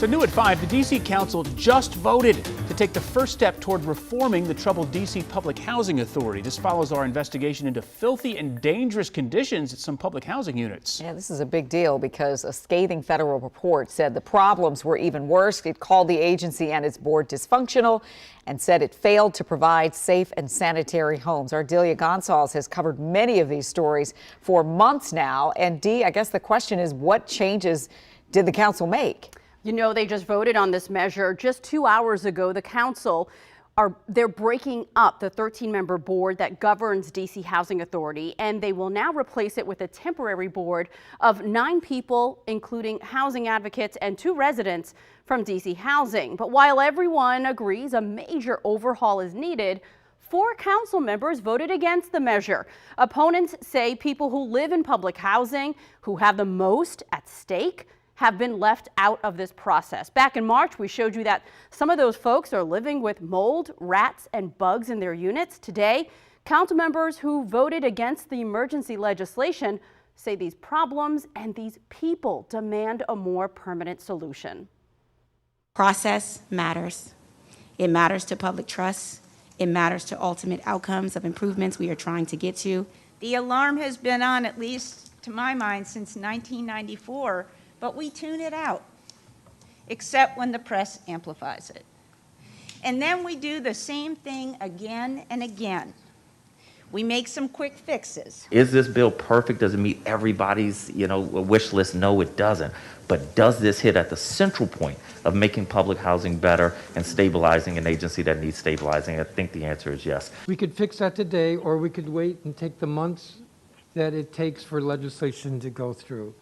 So new at 5, the D.C. Council just voted to take the first step toward reforming the troubled D.C. Public Housing Authority. This follows our investigation into filthy and dangerous conditions at some public housing units. Yeah, this is a big deal because a scathing federal report said the problems were even worse. It called the agency and its board dysfunctional and said it failed to provide safe and sanitary homes. Ardelia Gonzalez has covered many of these stories for months now. And Dee, I guess the question is, what changes did the council make? You know, they just voted on this measure just 2 hours ago. The council they're breaking up the 13-member board that governs D.C. Housing Authority, and they will now replace it with a temporary board of 9 people, including housing advocates and 2 residents from D.C. Housing. But while everyone agrees a major overhaul is needed, 4 council members voted against the measure. Opponents say people who live in public housing, who have the most at stake, have been left out of this process. Back in March, we showed you that some of those folks are living with mold, rats, and bugs in their units. Today, council members who voted against the emergency legislation say these problems and these people demand a more permanent solution. Process matters. It matters to public trust. It matters to ultimate outcomes of improvements we are trying to get to. The alarm has been on, at least to my mind, since 1994. But we tune it out, except when the press amplifies it. And then we do the same thing again and again. We make some quick fixes. Is this bill perfect? Does it meet everybody's, wish list? No, it doesn't. But does this hit at the central point of making public housing better and stabilizing an agency that needs stabilizing? I think the answer is yes. We could fix that today, or we could wait and take the months that it takes for legislation to go through.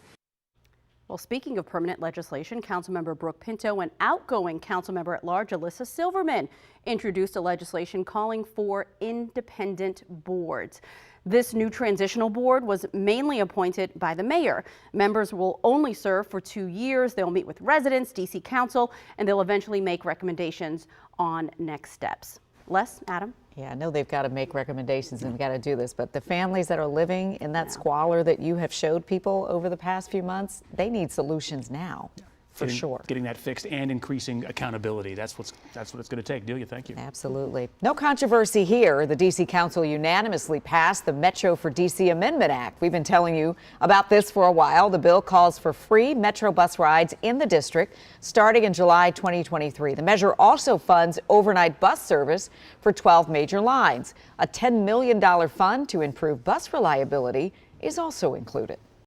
Well, speaking of permanent legislation, Councilmember Brooke Pinto and outgoing Councilmember at Large Alyssa Silverman introduced a legislation calling for independent boards. This new transitional board was mainly appointed by the mayor. Members will only serve for 2 years. They'll meet with residents, D.C. Council, and they'll eventually make recommendations on next steps. Les, Adam? Yeah, I know they've got to make recommendations and got to do this, but the families that are living in that squalor that you have showed people over the past few months, they need solutions now, for sure. Getting that fixed and increasing accountability. That's what it's going to take. Delia, thank you. Absolutely. No controversy here. The D.C. Council unanimously passed the Metro for D.C. Amendment Act. We've been telling you about this for a while. The bill calls for free Metro bus rides in the district starting in July 2023. The measure also funds overnight bus service for 12 major lines. A $10 million fund to improve bus reliability is also included.